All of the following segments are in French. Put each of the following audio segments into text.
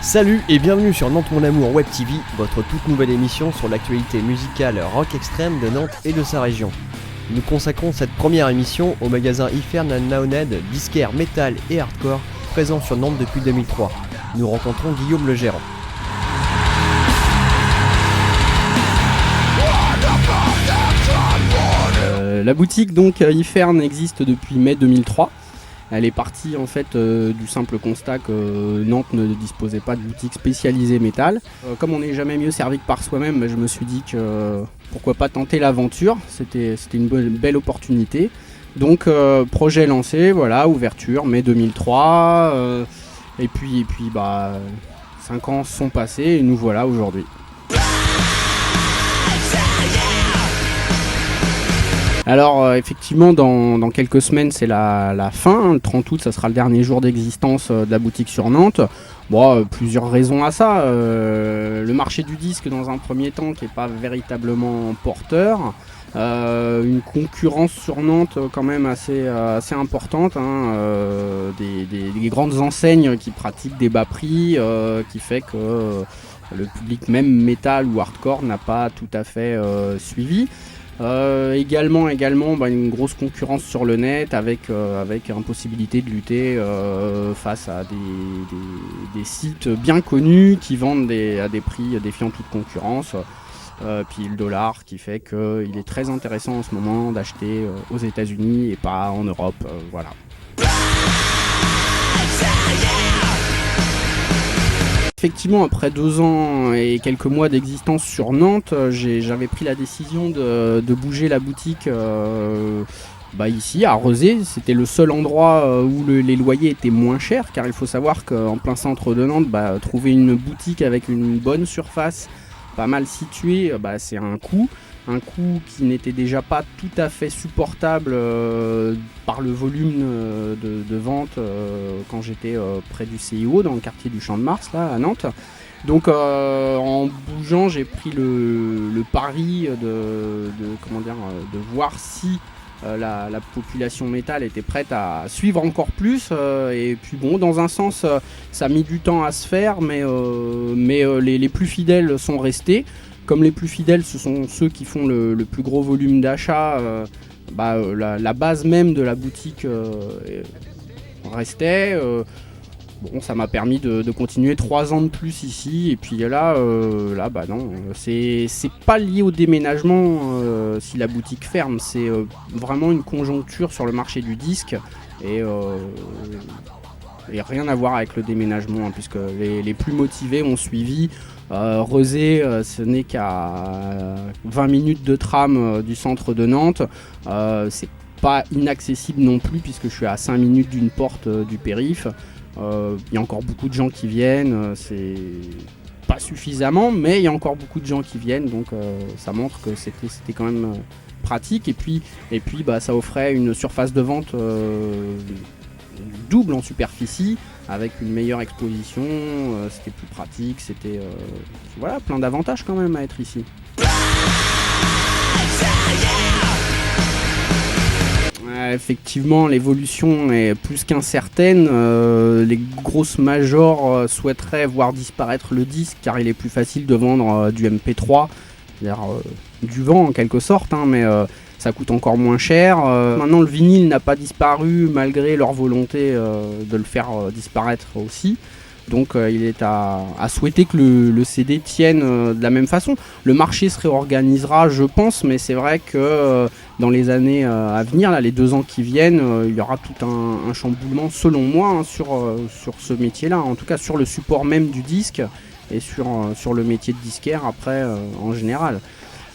Salut et bienvenue sur Nantes Mon Amour Web TV, votre toute nouvelle émission sur l'actualité musicale rock extrême de Nantes et de sa région. Nous consacrons cette première émission au magasin Ifern & Naoned, disquaire métal et hardcore, présent sur Nantes depuis 2003. Nous rencontrons Guillaume le gérant. La boutique donc Ifern existe depuis mai 2003. Elle est partie en fait du simple constat que Nantes ne disposait pas de boutique spécialisée métal. Comme on n'est jamais mieux servi que par soi-même, je me suis dit que pourquoi pas tenter l'aventure, c'était une belle opportunité. Donc projet lancé, voilà, ouverture, mai 2003, et puis 5 ans sont passés et nous voilà aujourd'hui. Alors effectivement dans quelques semaines c'est la fin, le 30 août ça sera le dernier jour d'existence de la boutique sur Nantes. Bon, plusieurs raisons à ça, le marché du disque dans un premier temps qui n'est pas véritablement porteur, une concurrence sur Nantes quand même assez importante, des grandes enseignes qui pratiquent des bas prix, qui fait que le public même métal ou hardcore n'a pas tout à fait suivi. Également une grosse concurrence sur le net avec impossibilité de lutter face à des sites bien connus qui vendent à des prix défiant toute concurrence. Puis le dollar qui fait qu'il est très intéressant en ce moment d'acheter aux États-Unis et pas en Europe. Voilà. Effectivement, après 2 ans et quelques mois d'existence sur Nantes, j'avais pris la décision de bouger la boutique ici, à Rezé. C'était le seul endroit où les loyers étaient moins chers, car il faut savoir qu'en plein centre de Nantes, trouver une boutique avec une bonne surface, pas mal située, c'est un coût qui n'était déjà pas tout à fait supportable par le volume de vente quand j'étais près du CIO dans le quartier du Champ de Mars là à Nantes. Donc en bougeant j'ai pris le pari de voir si la population métal était prête à suivre encore plus et puis bon, dans un sens ça a mis du temps à se faire mais les plus fidèles sont restés. Comme les plus fidèles, ce sont ceux qui font le plus gros volume d'achat, la base même de la boutique restait. Ça m'a permis de continuer 3 ans de plus ici. Et puis là, non, c'est pas lié au déménagement si la boutique ferme. C'est vraiment une conjoncture sur le marché du disque. Et rien à voir avec le déménagement, puisque les plus motivés ont suivi. Rezé, ce n'est qu'à 20 minutes de tram du centre de Nantes. C'est pas inaccessible non plus, puisque je suis à 5 minutes d'une porte du périph'. Il y a encore beaucoup de gens qui viennent, c'est pas suffisamment, mais il y a encore beaucoup de gens qui viennent, donc ça montre que c'était quand même pratique. Et puis ça offrait une surface de vente double en superficie avec une meilleure exposition, c'était plus pratique, c'était plein d'avantages quand même à être ici. Effectivement, l'évolution est plus qu'incertaine. Les grosses majors souhaiteraient voir disparaître le disque car il est plus facile de vendre du MP3, c'est-à-dire du vent en quelque sorte, mais ça coûte encore moins cher. Maintenant, le vinyle n'a pas disparu malgré leur volonté de le faire disparaître aussi. Donc il est à souhaiter que le CD tienne de la même façon. Le marché se réorganisera, je pense, mais c'est vrai que dans les années à venir, là, les 2 ans qui viennent, il y aura tout un chamboulement, selon moi, sur ce métier-là. En tout cas, sur le support même du disque et sur le métier de disquaire après, en général.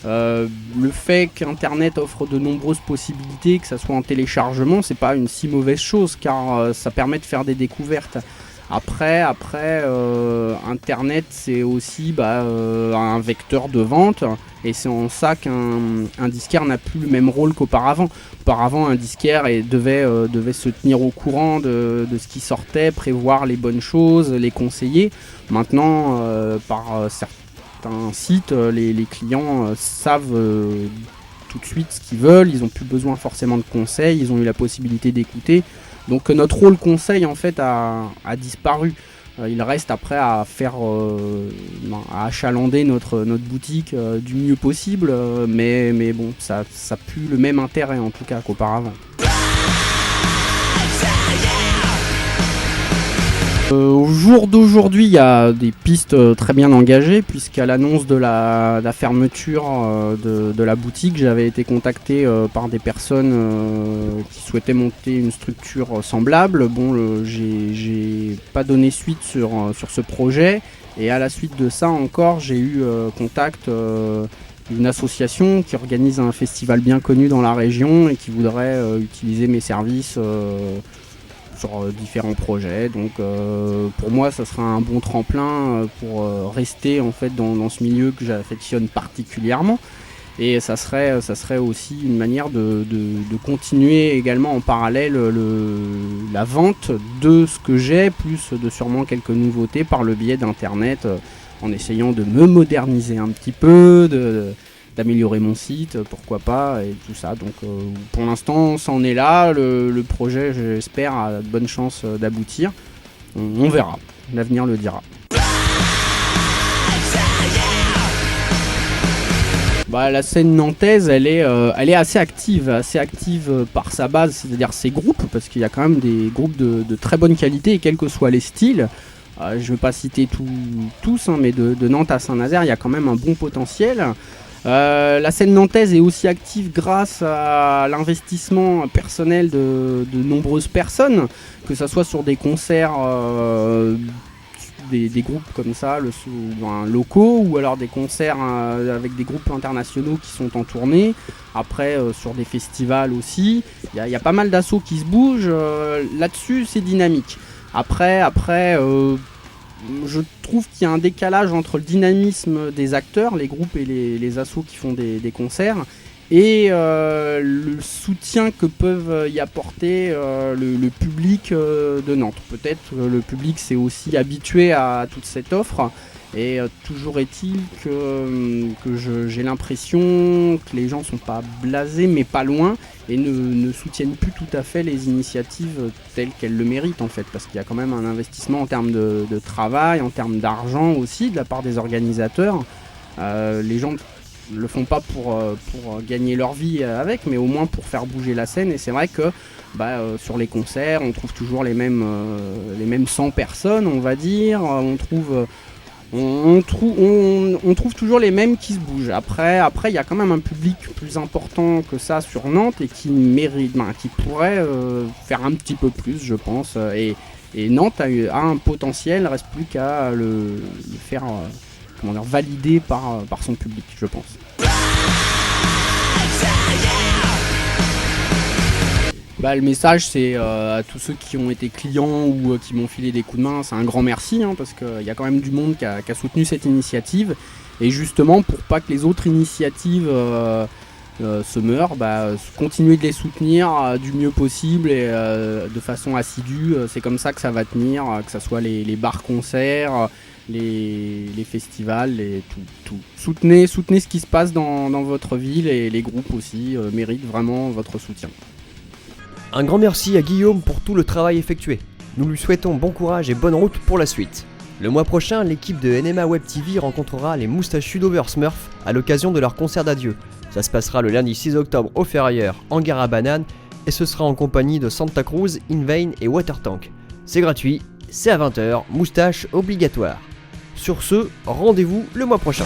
Le fait qu'Internet offre de nombreuses possibilités, que ça soit en téléchargement, c'est pas une si mauvaise chose car ça permet de faire des découvertes. Après Internet c'est aussi un vecteur de vente et c'est en ça qu'un disquaire n'a plus le même rôle qu'auparavant. Auparavant un disquaire devait se tenir au courant de ce qui sortait, prévoir les bonnes choses, les conseiller. Maintenant par certains sites, les clients savent tout de suite ce qu'ils veulent, ils n'ont plus besoin forcément de conseils, ils ont eu la possibilité d'écouter. Donc notre rôle conseil en fait a disparu. Il reste après à faire, à achalander notre boutique du mieux possible, mais bon, ça pue le même intérêt en tout cas qu'auparavant. Au jour d'aujourd'hui, il y a des pistes très bien engagées, puisqu'à l'annonce de la fermeture de la boutique, j'avais été contacté par des personnes qui souhaitaient monter une structure semblable. Bon, j'ai pas donné suite sur ce projet, et à la suite de ça encore, j'ai eu contact d'une association qui organise un festival bien connu dans la région et qui voudrait utiliser mes services sur différents projets. Donc pour moi ça sera un bon tremplin pour rester en fait dans ce milieu que j'affectionne particulièrement, et ça serait aussi une manière de continuer également en parallèle la vente de ce que j'ai, plus de sûrement quelques nouveautés par le biais d'internet, en essayant de me moderniser un petit peu, d'améliorer mon site, pourquoi pas, et tout ça. Donc pour l'instant, ça en est là. Le projet, j'espère, a de bonnes chances d'aboutir. On verra. L'avenir le dira. La scène nantaise, elle est assez active par sa base, c'est-à-dire ses groupes, parce qu'il y a quand même des groupes de très bonne qualité, et quels que soient les styles. Je ne vais pas citer tous, hein, mais de Nantes à Saint-Nazaire, il y a quand même un bon potentiel. La scène nantaise est aussi active grâce à l'investissement personnel de nombreuses personnes, que ce soit sur des concerts, des groupes comme ça, locaux, ou alors des concerts avec des groupes internationaux qui sont en tournée. Après, sur des festivals aussi, il y a pas mal d'assauts qui se bougent. Là-dessus, c'est dynamique. Après, je trouve qu'il y a un décalage entre le dynamisme des acteurs, les groupes et les assos qui font des concerts, et le soutien que peuvent y apporter le public de Nantes. Peut-être le public s'est aussi habitué à toute cette offre, et toujours est-il que j'ai l'impression que les gens sont pas blasés, mais pas loin, et ne soutiennent plus tout à fait les initiatives telles qu'elles le méritent en fait, parce qu'il y a quand même un investissement en termes de travail, en termes d'argent aussi de la part des organisateurs. Les gens le font pas pour gagner leur vie avec, mais au moins pour faire bouger la scène. Et c'est vrai que sur les concerts, on trouve toujours les mêmes 100 personnes, on va dire. On trouve toujours les mêmes qui se bougent. Après, il y a quand même un public plus important que ça sur Nantes, et qui mérite, qui pourrait faire un petit peu plus, je pense. Et Nantes a un potentiel, reste plus qu'à le faire valider par son public, je pense. Le message, c'est à tous ceux qui ont été clients ou qui m'ont filé des coups de main, c'est un grand merci, hein, parce qu'il y a quand même du monde qui a soutenu cette initiative. Et justement, pour pas que les autres initiatives se meurent, continuer de les soutenir du mieux possible et de façon assidue. C'est comme ça que ça va tenir, que ce soit les bars-concerts, les festivals, tout. Soutenez ce qui se passe dans votre ville, et les groupes aussi méritent vraiment votre soutien. Un grand merci à Guillaume pour tout le travail effectué. Nous lui souhaitons bon courage et bonne route pour la suite. Le mois prochain, l'équipe de NMA Web TV rencontrera les Moustachus d'Over Smurf à l'occasion de leur concert d'adieu. Ça se passera le lundi 6 octobre au Ferrailleur, en gare à Banane, et ce sera en compagnie de Santa Cruz, Invain et Watertank. C'est gratuit, c'est à 20h, moustache obligatoire. Sur ce, rendez-vous le mois prochain.